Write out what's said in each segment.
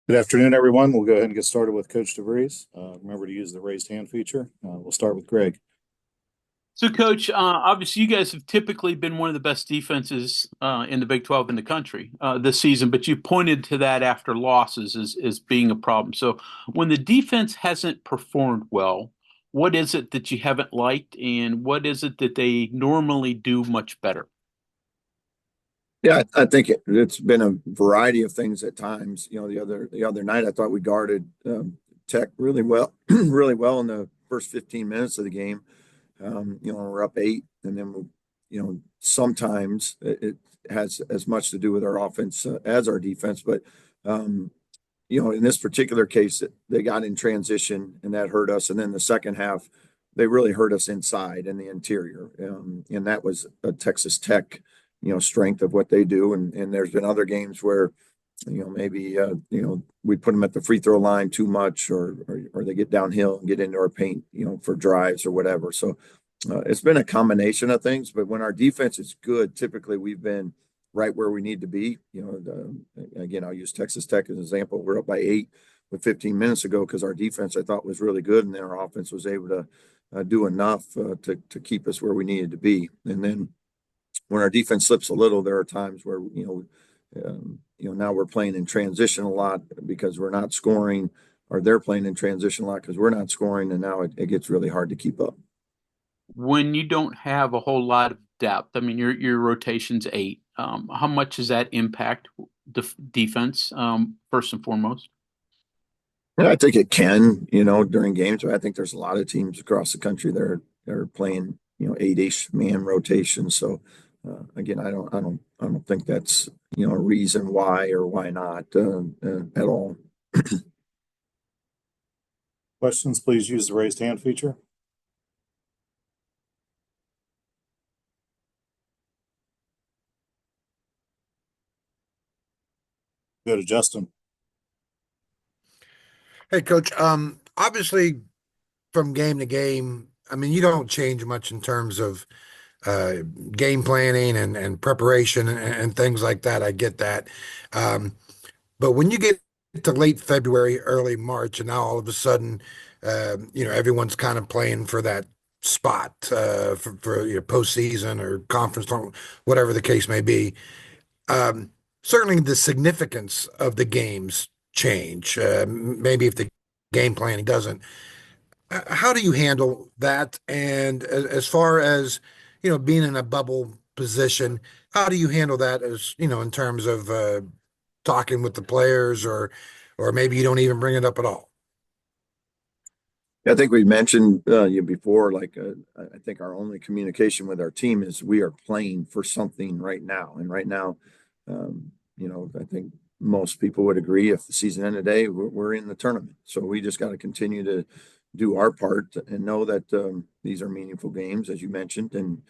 Good afternoon, everyone. We'll go ahead and get started with Coach DeVries. Remember to use the raised hand feature. We'll start with Greg. So, Coach, obviously, you guys have typically been one of the best defenses in the Big 12 in the country this season, but you pointed to that after losses as being a problem. So, when the defense hasn't performed well, what is it that you haven't liked, and what is it that they normally do much better? Yeah, I think it's been a variety of things at times. The other night I thought we guarded Tech really well, really well in the first 15 minutes of the game. We're up eight, and then sometimes it has as much to do with our offense as our defense. But in this particular case, they got in transition, and that hurt us. And then the second half, they really hurt us inside and the interior, and that was a Texas Tech strength of what they do. And there's been other games where, maybe, we put them at the free throw line too much, or they get downhill and get into our paint, for drives or whatever. So it's been a combination of things, but when our defense is good, typically we've been right where we need to be. Again, I'll use Texas Tech as an example. We're up by 8 with 15 minutes ago because our defense, I thought, was really good, and then our offense was able to do enough to keep us where we needed to be. And then when our defense slips a little, there are times where now we're playing in transition a lot because we're not scoring, or they're playing in transition a lot because we're not scoring, and now it gets really hard to keep up. When you don't have a whole lot of depth, I mean, your rotation's eight. How much does that impact defense, first and foremost? Yeah, I think it can, during games. But I think there's a lot of teams across the country that are playing, 8-ish man rotation. So again, I don't think that's a reason why or why not at all. Questions, please use the raised hand feature. Go to Justin. Hey, Coach. Obviously, from game to game, I mean, you don't change much in terms of uh, game planning and preparation and things like that. I get that. Um, but when you get to late February, early March, and now all of a sudden, everyone's kind of playing for that spot for postseason or conference, whatever the case may be. Um, Certainly, the significance of the games change. Maybe if the game planning doesn't. How do you handle that? And as far as, being in a bubble position, how do you handle that as, in terms of talking with the players, or maybe you don't even bring it up at all? I think we mentioned you before, like I think our only communication with our team is we are playing for something right now. And right now, I think most people would agree if the season ended today, we're in the tournament. So we just got to continue to do our part and know that these are meaningful games, as you mentioned, and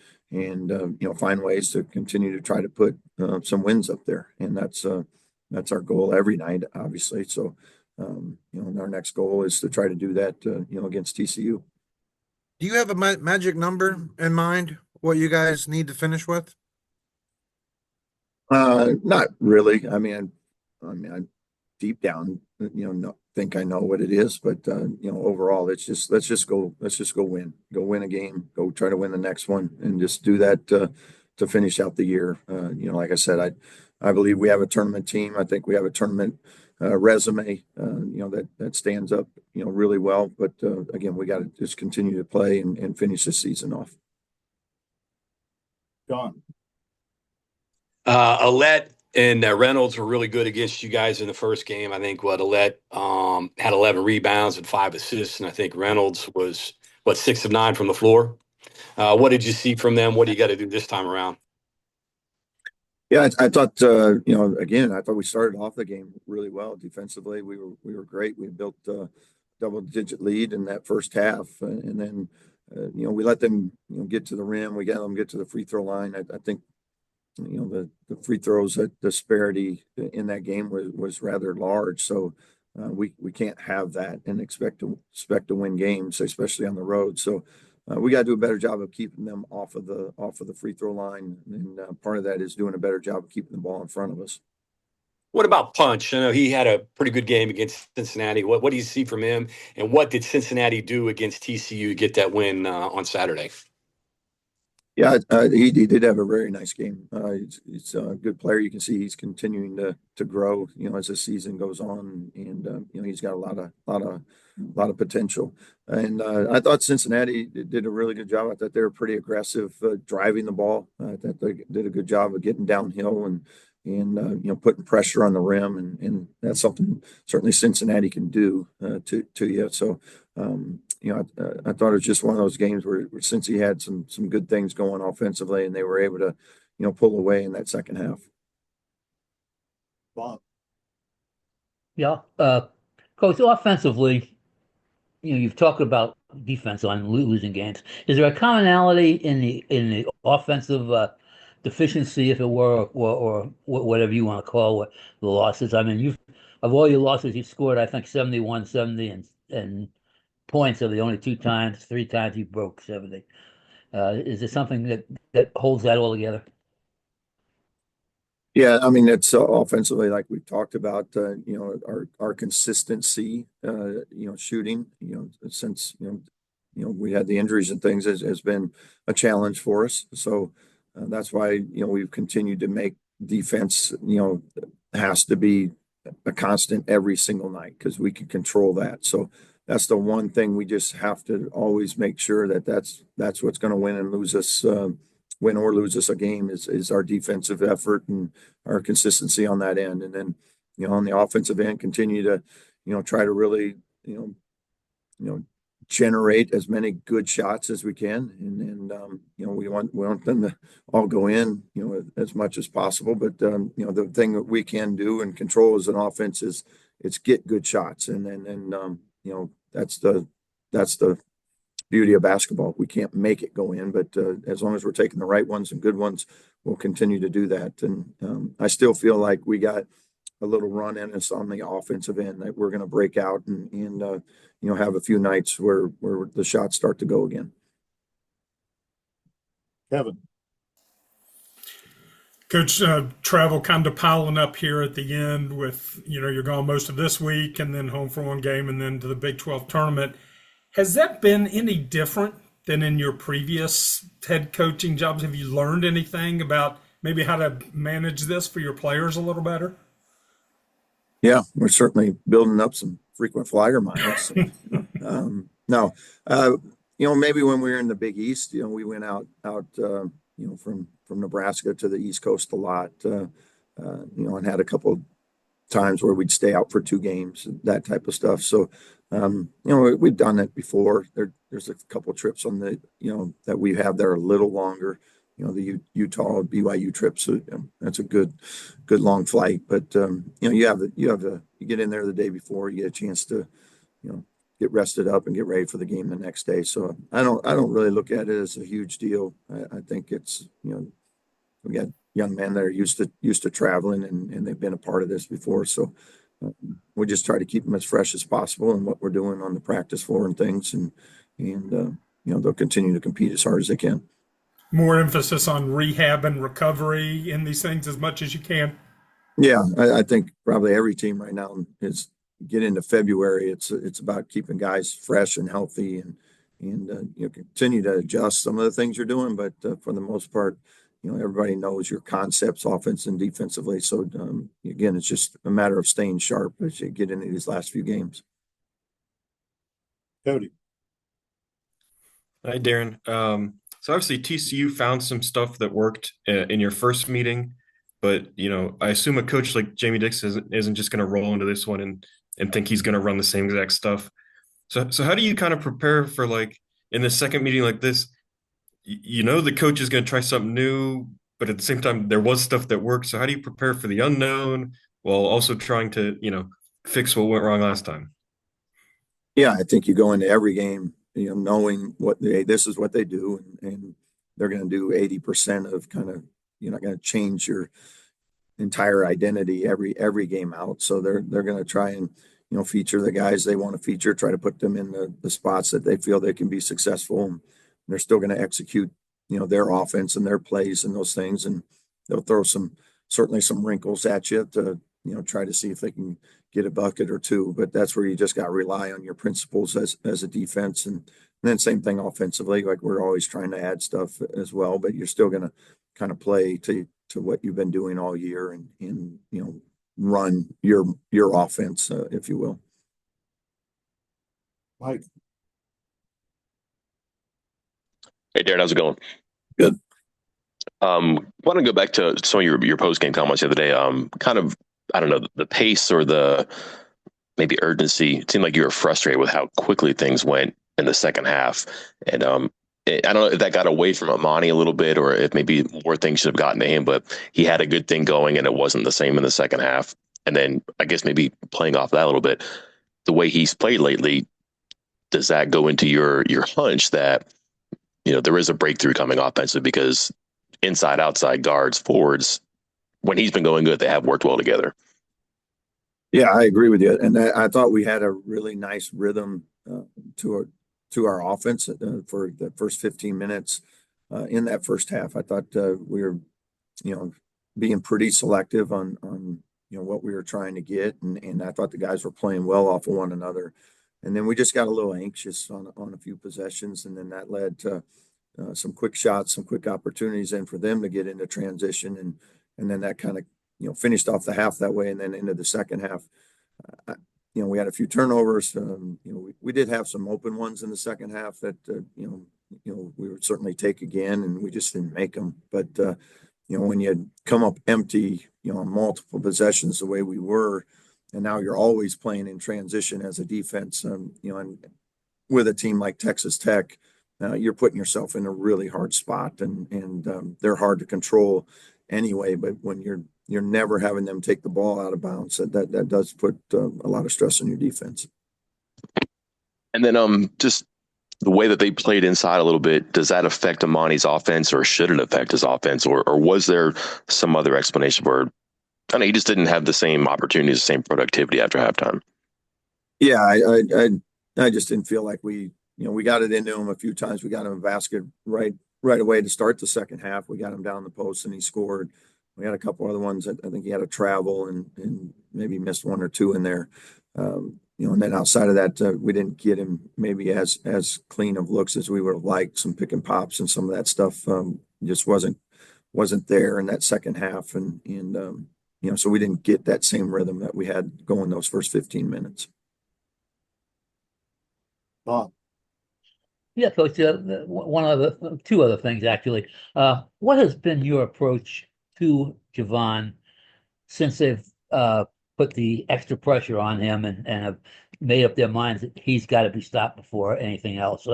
find ways to continue to try to put some wins up there. And that's our goal every night, obviously. So and our next goal is to try to do that, against TCU. Do you have a magic number in mind, what you guys need to finish with? Not really. I deep down, think I know what it is, but overall, let's just go win a game, go try to win the next one, and just do that to finish out the year. Like I said, I believe we have a tournament team. I think we have a tournament resume, that stands up, really well. But again, we got to just continue to play and finish the season off. John. Alette and Reynolds were really good against you guys in the first game. I think Alette had 11 rebounds and 5 assists, and I think Reynolds was 6 of 9 from the floor. What did you see from them? What do you got to do this time around? Yeah, I thought again, I thought we started off the game really well defensively. We were great. We built a double-digit lead in that first half, and then we let them get to the rim. We got them get to the free throw line. I think the free throws disparity in that game was rather large. So we can't have that and expect to win games, especially on the road. So we got to do a better job of keeping them off of the free throw line, and part of that is doing a better job of keeping the ball in front of us. What about Punch? I know he had a pretty good game against Cincinnati. What do you see from him, and what did Cincinnati do against TCU to get that win on Saturday? Yeah, he did have a very nice game. He's a good player. You can see he's continuing to grow, as the season goes on, and he's got a lot of potential. And I thought Cincinnati did a really good job. I thought they were pretty aggressive driving the ball. I thought they did a good job of getting downhill and putting pressure on the rim, and that's something certainly Cincinnati can do to you. So. I thought it was just one of those games where since he had some good things going offensively, and they were able to, pull away in that second half. Bob. Yeah. Coach, offensively, you've talked about defense on losing games. Is there a commonality in the offensive deficiency, if it were, or whatever you want to call it, the losses? I mean, of all your losses, you've scored, I think, 71, 70, and points are the only three times you broke 70. Is there something that holds that all together? Yeah, I mean, it's offensively, like we talked about, our consistency, shooting, since, we had the injuries and things has been a challenge for us. So that's why, we've continued to make defense, has to be a constant every single night because we can control that. So that's the one thing we just have to always make sure that's what's going to win or lose us a game is our defensive effort and our consistency on that end. And then, on the offensive end, continue to, try to really, generate as many good shots as we can. And we want them to all go in, as much as possible. But, the thing that we can do and control as an offense is it's get good shots. And then, that's the beauty of basketball. We can't make it go in, but as long as we're taking the right ones and good ones, we'll continue to do that. And I still feel like we got a little run in us on the offensive end that we're going to break out and have a few nights where the shots start to go again. Kevin. Coach, travel kind of piling up here at the end with, you're gone most of this week and then home for one game and then to the Big 12 tournament. Has that been any different than in your previous head coaching jobs? Have you learned anything about maybe how to manage this for your players a little better? Yeah, we're certainly building up some frequent flyer miles. No, maybe when we were in the Big East, we went out from Nebraska to the East Coast a lot, and had a couple times where we'd stay out for 2 games, that type of stuff. So, we've done that before. There's a couple of trips on the, that we have that are a little longer, the Utah BYU trips. So, that's a good long flight. But, you get in there the day before, you get a chance to, get rested up and get ready for the game the next day. So I don't really look at it as a huge deal. I think it's, we got young men that are used to traveling and they've been a part of this before. So we just try to keep them as fresh as possible in what we're doing on the practice floor and things. And they'll continue to compete as hard as they can. More emphasis on rehab and recovery in these things as much as you can. Yeah, I think probably every team right now is get into February. It's about keeping guys fresh and healthy and continue to adjust some of the things you're doing. But for the most part, everybody knows your concepts, offense and defensively. So again, it's just a matter of staying sharp as you get into these last few games. Cody. Hi, Darren. So obviously TCU found some stuff that worked in your first meeting, but I assume a coach like Jamie Dixon isn't just going to roll into this one and think he's going to run the same exact stuff. So how do you kind of prepare for, like, in the second meeting like this? The coach is going to try something new, but at the same time there was stuff that worked. So how do you prepare for the unknown while also trying to fix what went wrong last time? Yeah, I think you go into every game, knowing this is what they do, and they're going to do 80% of kind of, you're not going to change your entire identity every game out. So they're going to try and, feature the guys they want to feature, try to put them in the spots that they feel they can be successful. And they're still going to execute, their offense and their plays and those things. And they'll throw certainly some wrinkles at you to, try to see if they can get a bucket or two. But that's where you just got to rely on your principles as a defense. And then same thing offensively, like we're always trying to add stuff as well, but you're still going to kind of play to what you've been doing all year and run your offense, if you will. Mike. Hey, Darren, how's it going? Good. Want to go back to some of your post game comments the other day. Kind of, I don't know, the pace or the maybe urgency. It seemed like you were frustrated with how quickly things went in the second half, and I don't know if that got away from Amani a little bit, or if maybe more things should have gotten to him. But he had a good thing going, and it wasn't the same in the second half. And then I guess maybe playing off that a little bit, the way he's played lately, does that go into your hunch that there is a breakthrough coming offensively? Because inside, outside, guards, forwards, when he's been going good, they have worked well together. Yeah, I agree with you. And I thought we had a really nice rhythm to our offense for the first 15 minutes in that first half. I thought we were, being pretty selective on what we were trying to get. And I thought the guys were playing well off of one another. And then we just got a little anxious on a few possessions. And then that led to some quick shots, some quick opportunities, and for them to get into transition. And then that kind of, finished off the half that way. And then into the second half, we had a few turnovers. We did have some open ones in the second half that, we would certainly take again, and we just didn't make them. But, when you come up empty, on multiple possessions the way we were, and now you're always playing in transition as a defense, and with a team like Texas Tech, you're putting yourself in a really hard spot, and they're hard to control anyway. But when you're never having them take the ball out of bounds, that does put a lot of stress on your defense. And then just the way that they played inside a little bit, does that affect Amani's offense, or should it affect his offense, or was there some other explanation where he just didn't have the same opportunities, the same productivity after halftime? Yeah, I just didn't feel like we got it into him a few times. We got him a basket right away to start the second half. We got him down the post and he scored. We had a couple other ones that I think he had a travel and maybe missed one or two in there. And then outside of that, we didn't get him maybe as clean of looks as we would have liked. Some pick and pops and some of that stuff just wasn't there in that second half. And so we didn't get that same rhythm that we had going those first 15 minutes. Bob. Yeah, Coach. Two other things actually. What has been your approach to Javon since they've put the extra pressure on him and have made up their minds that he's got to be stopped before anything else?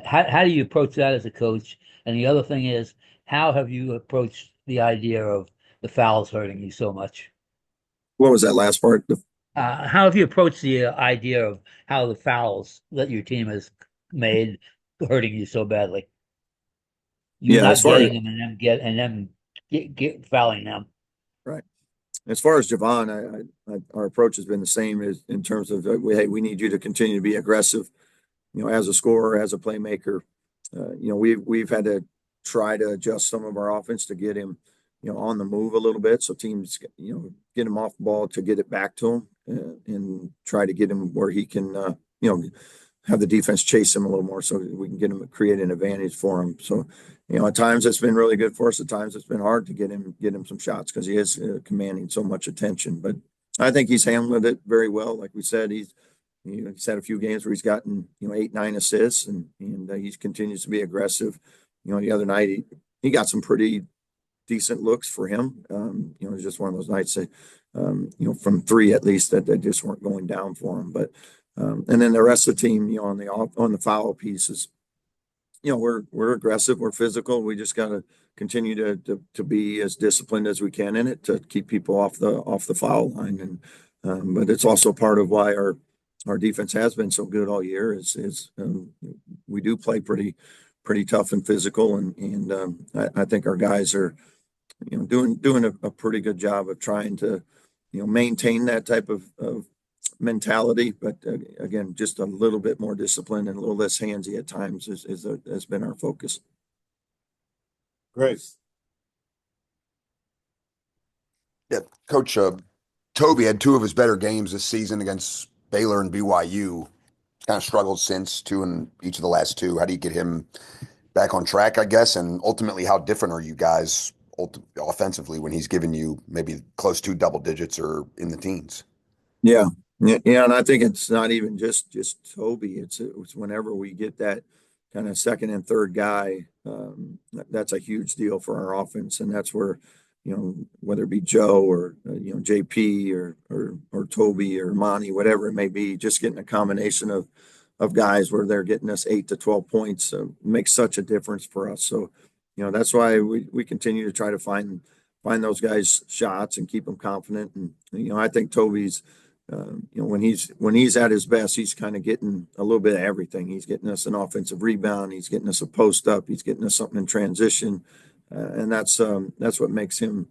How do you approach that as a coach? And the other thing is, how have you approached the idea of the fouls hurting you so much? What was that last part? How have you approached the idea of how the fouls that your team has made hurting you so badly? You not getting them and them get fouling them. Right. As far as Javon, our approach has been the same in terms of, hey, we need you to continue to be aggressive, as a scorer, as a playmaker. We've had to try to adjust some of our offense to get him, on the move a little bit. So teams, get him off the ball to get it back to him and try to get him where he can, have the defense chase him a little more so we can create an advantage for him. So, at times it's been really good for us. At times it's been hard to get him some shots because he is commanding so much attention. But I think he's handled it very well. Like we said, he's had a few games where he's gotten 8-9 assists and he continues to be aggressive. The other night he got some pretty decent looks for him. It was just one of those nights that from three at least that they just weren't going down for him. But and then the rest of the team, on the foul pieces, we're aggressive, we're physical. We just got to continue to be as disciplined as we can in it to keep people off the foul line. And but it's also part of why our defense has been so good all year. Is we do play pretty tough and physical, and I think our guys are doing a pretty good job of trying to maintain that type of mentality, but again, just a little bit more discipline and a little less handsy at times has been our focus. Great. Yeah, Coach, Toby had two of his better games this season against Baylor and BYU. Kind of struggled since two in each of the last two. How do you get him back on track, I guess? And ultimately, how different are you guys offensively when he's giving you maybe close to double digits or in the teens? Yeah. Yeah, and I think it's not even just Toby. It's whenever we get that kind of second and third guy, that's a huge deal for our offense, and that's where, whether it be Joe or JP or Toby or Monty, whatever it may be, just getting a combination of guys where they're getting us 8 to 12 points makes such a difference for us. So, that's why we continue to try to find those guys shots and keep them confident. And I think Toby's. When he's at his best, he's kind of getting a little bit of everything. He's getting us an offensive rebound. He's getting us a post up. He's getting us something in transition, and that's what makes him,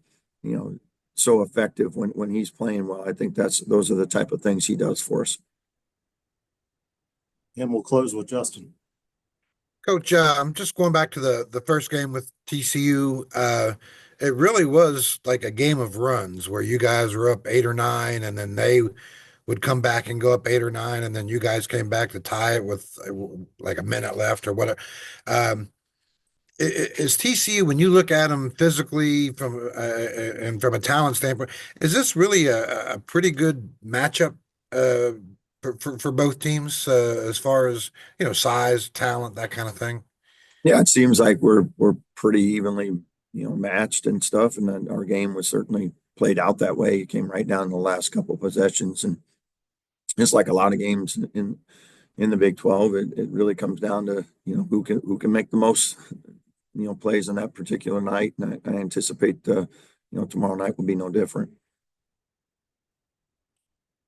so effective when he's playing well. I think those are the type of things he does for us. And we'll close with Justin. Coach, I'm just going back to the first game with TCU. It really was like a game of runs where you guys were up 8 or 9, and then they would come back and go up 8 or 9, and then you guys came back to tie it with like a minute left or whatever. Is TCU, when you look at them physically and from a talent standpoint, is this really a pretty good matchup for both teams as far as size, talent, that kind of thing? Yeah, it seems like we're pretty evenly matched and stuff, and then our game was certainly played out that way. It came right down to the last couple of possessions, and just like a lot of games in the Big 12, it really comes down to who can make the most plays on that particular night, and I anticipate tomorrow night will be no different.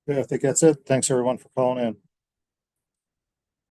Yeah, I think that's it. Thanks everyone for calling in.